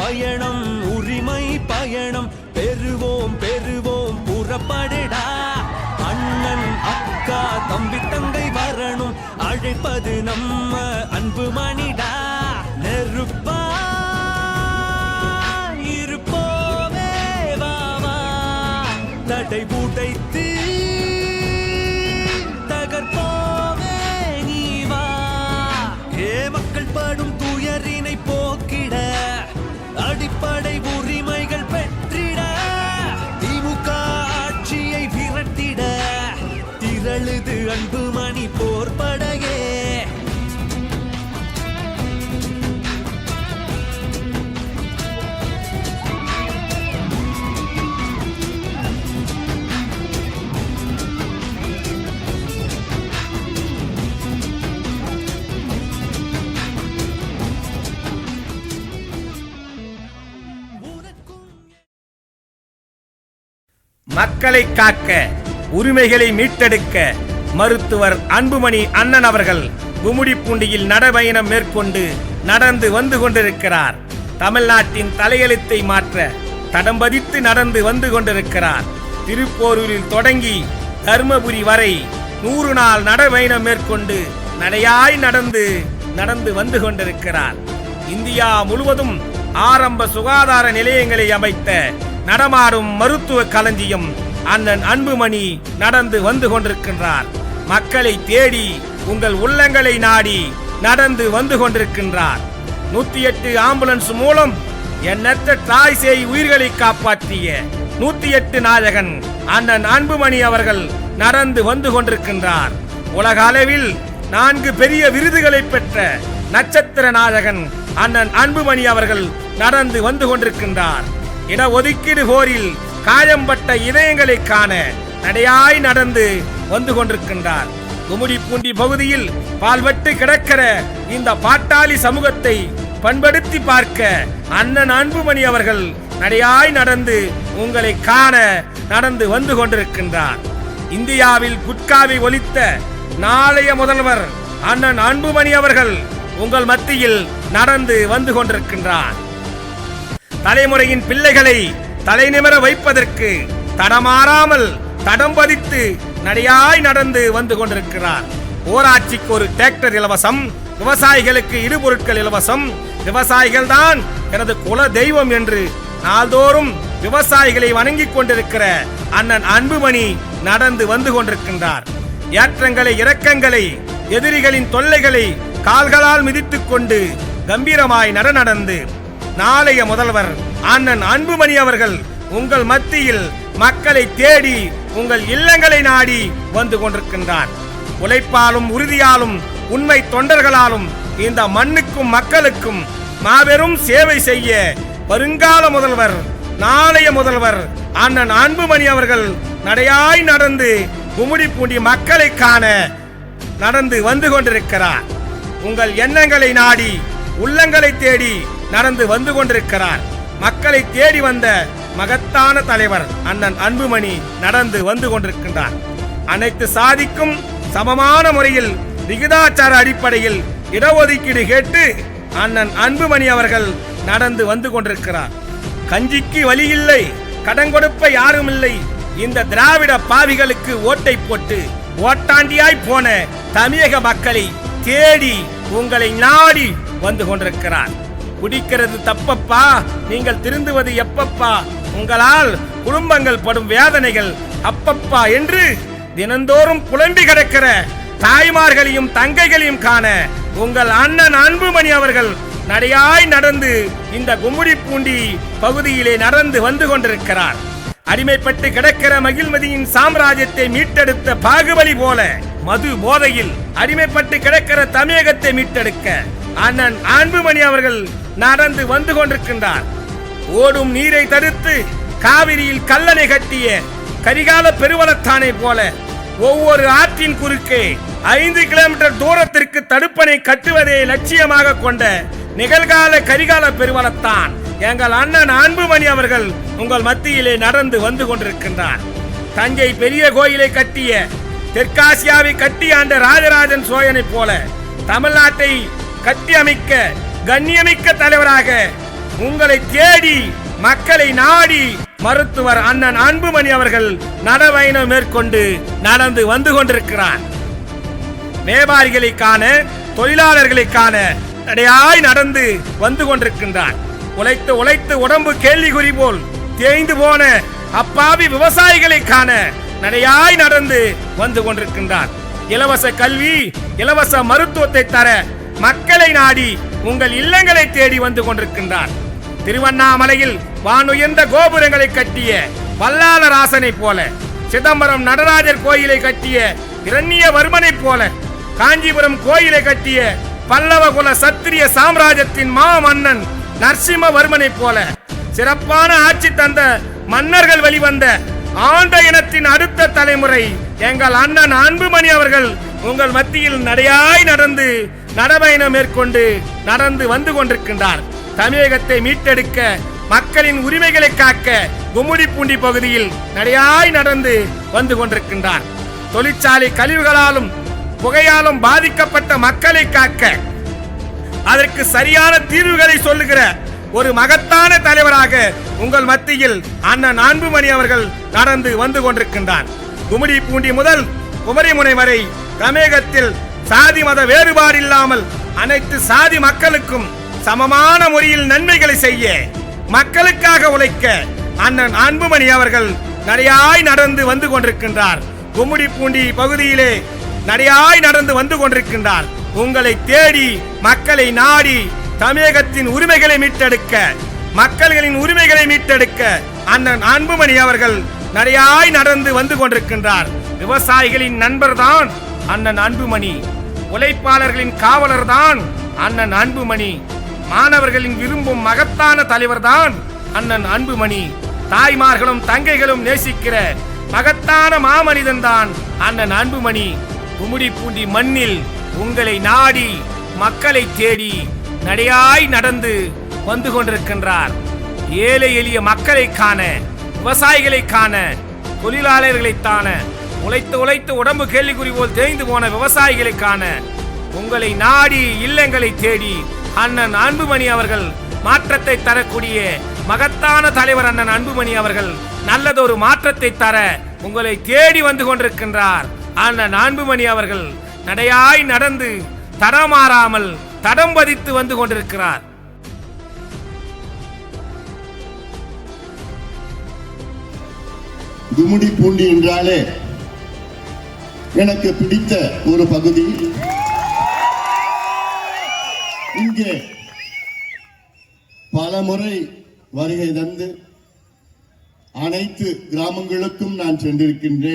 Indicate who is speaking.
Speaker 1: பயணம் உரிமை பயணம் பெறுவோம் பெறுவோம் புறப்படடா. அண்ணன் அக்கா தம்பி தங்கை வரணும் அழைப்பது நம்ம அன்பு மணிடா. நெருப்பா இருப்போமே வாவா தடை உடைத்து தகர்ப்போமே நீவா. ஏ மக்கள் படும் துயரினை போக்கிட அடிப்படை உரிமைகள் பெற்றிட திமுக ஆட்சியை விரட்டிட திரளுது அன்பு மணி போர்படையே.
Speaker 2: மக்களை காக்க உரிமைகளை மீட்டெடுக்க மருத்துவர் அன்புமணி அண்ணன் அவர்கள் கும்மிடிப்பூண்டியில் நடைபயணம் மேற்கொண்டு நடந்து வந்து கொண்டிருக்கிறார். தமிழ்நாட்டின் தலையெழுத்தை மாற்ற தடம் பதித்து நடந்து வந்து கொண்டிருக்கிறார். திருப்போரூரில் தொடங்கி தர்மபுரி வரை 100 நாள் நடைபயணம் மேற்கொண்டு நடையாய் நடந்து வந்து கொண்டிருக்கிறார். இந்தியா முழுவதும் ஆரம்ப சுகாதார நிலையங்களை அமைத்த நடமாடும் மருத்துவ களஞ்சியம் அண்ணன் அன்புமணி நடந்து வந்து கொண்டிருக்கின்றார். மக்களை தேடி உங்கள் உள்ளங்களை நாடி நடந்து வந்து கொண்டிருக்கின்றார். 108 ஆம்புலன்ஸ் மூலம் எண்ணற்ற தாய் சேய் உயிர்களை காப்பாற்றிய 108 நாயகன் அண்ணன் அன்புமணி அவர்கள் நடந்து வந்து கொண்டிருக்கின்றார். உலக அளவில் 4 பெரிய விருதுகளை பெற்ற நட்சத்திர நாயகன் அண்ணன் அன்புமணி அவர்கள் நடந்து வந்து கொண்டிருக்கின்றார். இடஒதுக்கீடு போரில் காயம்பட்ட இதயங்களை காண நடையாய் நடந்து வந்து கொண்டிருக்கின்றார். கும்மிடிப்பூண்டி பகுதியில் பால்வட்டு கிடக்கிற இந்த பாட்டாளி சமூகத்தை பண்படுத்தி பார்க்க அண்ணன் அன்புமணி அவர்கள் நடையாய் நடந்து உங்களை காண நடந்து வந்து கொண்டிருக்கின்றார். இந்தியாவில் குட்காவை ஒழித்த நாளைய முதல்வர் அண்ணன் அன்புமணி அவர்கள் உங்கள் மத்தியில் நடந்து வந்து கொண்டிருக்கின்றார். தலைமுறையின் பிள்ளைகளை தலைநிமிர வைப்பதற்கு தடமாறாமல் தடம் பதித்து நடையாய் நடந்து வந்து கொண்டிருக்கிறார். ஊராட்சிக்கு ஒரு டிராக்டர் இலவசம், விவசாயிகளுக்கு இடுபொருட்கள் இலவசம், விவசாயிகள் தான் எனது குல தெய்வம் என்று நாள்தோறும் விவசாயிகளை வணங்கிக் கொண்டிருக்கிற அண்ணன் அன்புமணி நடந்து வந்து கொண்டிருக்கின்றார். ஏற்றங்களை இறக்கங்களை எதிரிகளின் தொல்லைகளை கால்களால் மிதித்துக் கொண்டு கம்பீரமாய் நடந்து நாளைய முதல்வர் அண்ணன் அன்புமணி அவர்கள் உங்கள் மத்தியில் மக்களை தேடி உங்கள் இல்லங்களை நாடி வந்து கொண்டிருக்கின்றார். உழைப்பாலும் உறுதியாலும் உண்மை தொண்டர்களாலும் இந்த மண்ணுக்கும் மக்களுக்கும் மாபெரும் சேவை செய்ய வருங்கால முதல்வர் நாளைய முதல்வர் அண்ணன் அன்புமணி அவர்கள் நடையாய் நடந்து கும்மிடிப்பூண்டி மக்களை காண நடந்து வந்து கொண்டிருக்கிறார். உங்கள் எண்ணங்களை நாடி உள்ளங்களை தேடி நடந்து வந்து கொண்டிருக்கிறார். மக்களை தேடி வந்த மகத்தான தலைவர் அண்ணன் அன்புமணி நடந்து வந்து கொண்டிருக்கின்றார். அனைத்து சாதிக்கும் சமமான முறையில் விகிதாச்சார அடிப்படையில் இடஒதுக்கீடு கேட்டு அண்ணன் அன்புமணி அவர்கள் நடந்து வந்து கொண்டிருக்கிறார். கஞ்சிக்கு வழி இல்லை, கடன் கொடுப்ப யாரும் இல்லை, இந்த திராவிட பாவிகளுக்கு ஓட்டை போட்டு ஓட்டாண்டியாய் போன தமிழக மக்களை தேடி உங்களை நாடி வந்து கொண்டிருக்கிறார். குடிக்கிறது தப்பப்பா, நீங்கள் திருந்துவது எப்பப்பா, உங்களால் குடும்பங்கள் படும் வேதனைகள் அப்பப்பா என்று தினந்தோறும் புலம்பி கிடக்கிற தாய்மார்களையும் தங்கைகளையும் காண உங்கள் அண்ணன் அன்புமணி அவர்கள் நடையாய் நடந்து இந்த கும்மிடிப்பூண்டி பகுதியிலே நடந்து வந்து கொண்டிருக்கிறார். அடிமைப்பட்டு கிடக்கிற மகிழ்மதியின் சாம்ராஜ்யத்தை மீட்டெடுத்த பாகுபலி போல மது போதையில் அடிமைப்பட்டு கிடக்கிற தமிழகத்தை மீட்டெடுக்க அண்ணன் அன்புமணி அவர்கள் நடந்து வந்து கொண்டிருக்கின்றார். ஓடும் நீரை தடுத்து காவிரியில் கல்லணை கட்டிய கரிகால பெருவளத்தானை போல ஒவ்வொரு ஆற்றின் குறுக்கே 5 கிலோமீட்டர் தூரத்திற்கு தடுப்பணை கட்டுவதை லட்சியமாக கொண்ட நிகழ்கால கரிகால பெருவளத்தான் எங்கள் அண்ணன் அன்புமணி அவர்கள் உங்கள் மத்தியிலே நடந்து வந்து கொண்டிருக்கின்றார். தஞ்சை பெரிய கோயிலை கட்டிய தெற்காசியாவை கட்டி ஆண்ட ராஜராஜன் சோழனை போல தமிழ்நாட்டை கட்டி அமைக்க கண்ணியமிக்க தலைவராக உங்களை தேடி மக்களை நாடி மருத்துவர் அண்ணன் அன்புமணி அவர்கள் நடைபயணம் மேற்கொண்டு நடந்து வந்து கொண்டிருக்கிறார். வியாபாரிகளை காண, தொழிலாளர்களை காண நடையாய் நடந்து வந்து கொண்டிருக்கின்றார். உழைத்து உழைத்து உடம்பு கேள்விக்குறி போல் தேய்ந்து போன அப்பாவி விவசாயிகளை காண நடையாய் நடந்து வந்து கொண்டிருக்கின்றார். இலவச கல்வி, இலவச மருத்துவத்தை தர மக்களை நாடி உங்கள் இல்லங்களை தேடி வந்து கொண்டிருக்கின்றார். திருவண்ணாமலையில் வானுயர்ந்த கோபுரங்களை கட்டிய வல்லாளராசனை போல, சிதம்பரம் நடராஜர் கோயிலை கட்டிய இரண்யவர்மனை போல, காஞ்சிபுரம் கோயிலை கட்டிய பல்லவகுல சத்திரிய சாம்ராஜ்யத்தின் மாமன்னன் நரசிம்மவர்மனை போல சிறப்பான ஆட்சி தந்த மன்னர்கள் வெளிவந்த ஆண்ட இனத்தின் அடுத்த தலைமுறை எங்கள் அண்ணன் அன்புமணி அவர்கள் உங்கள் மத்தியில் நடையாய் நடந்து நடைபயணம் மேற்கொண்டு நடந்து வந்து கொண்டிருக்கின்றார். தமிழகத்தை மீட்டெடுக்க, மக்களின் உரிமைகளை காக்க கும்மிடிப்பூண்டி பகுதியில் நடையாய் நடந்து வந்து கொண்டிருக்கின்றார். தொழிற்சாலை கழிவுகளாலும் புகையாலும் பாதிக்கப்பட்ட மக்களை காக்க, அதற்கு சரியான தீர்வுகளை சொல்லுகிற ஒரு மகத்தான தலைவராக உங்கள் மத்தியில் அண்ணன் அன்புமணி அவர்கள் நடந்து வந்து கொண்டிருக்கின்றார். கும்மிடிப்பூண்டி முதல் குமரிமுனை வரை தமிழகத்தில் சாதி மத வேறுபாடு இல்லாமல் அனைத்து சாதி மக்களுக்கும் சமமான முறையில் நன்மைகளை செய்ய, மக்களுக்காக உழைக்க அண்ணன் அன்புமணி அவர்கள் நடையாய் நடந்து வந்து கொண்டிருக்கின்றார். கும்மிடிப்பூண்டி பகுதியிலே நடையாய் நடந்து வந்து கொண்டிருக்கின்றார். உங்களை தேடி மக்களை நாடி தமிழகத்தின் உரிமைகளை மீட்டெடுக்க, மக்களின் உரிமைகளை மீட்டெடுக்க அண்ணன் அன்புமணி அவர்கள் நடையாய் நடந்து வந்து கொண்டிருக்கின்றார். விவசாயிகளின் நண்பர் தான் அண்ணன் அன்புமணி, உழைப்பாளர்களின் காவலர் தான் அண்ணன் அன்புமணி, மாணவர்களின் விரும்பும் மகத்தான தலைவர் தான் அண்ணன் அன்புமணி, தாய்மார்களும் தங்கைகளும் நேசிக்கிற மகத்தான மாமனிதன் தான் அண்ணன் அன்புமணி. கும்மிடிப்பூண்டி மண்ணில் உங்களை நாடி மக்களை தேடி நடையாய் நடந்து வந்து கொண்டிருக்கின்றார். ஏழை எளிய மக்களை காண, விவசாயிகளை காண, தொழிலாளர்களை காண, உழைத்து உழைத்து உடம்பு கேள்விக்குறி போல் தேய்ந்து போன விவசாயிகளை காண உங்களை நாடி இல்லங்களை தேடி அண்ணன் அன்புமணி அவர்கள் மாற்றத்தை தரக்கூடிய மகத்தான தலைவர் அண்ணன் அன்புமணி அவர்கள் நல்லதொரு மாற்றத்தை தர உங்களை தேடி வந்து கொண்டிருக்கின்றார். அண்ணன் அன்புமணி அவர்கள் நடையாய் நடந்து தடமாறாமல் தடம் பதித்து வந்து கொண்டிருக்கிறார்.
Speaker 3: கும்மிடிப்பூண்டி என்றாலே எனக்கு பிடித்த ஒரு பகுதி. இங்கே பல முறை வருகை தந்து அனைத்து கிராமங்களுக்கும் நான் சென்றிருக்கின்றேன்.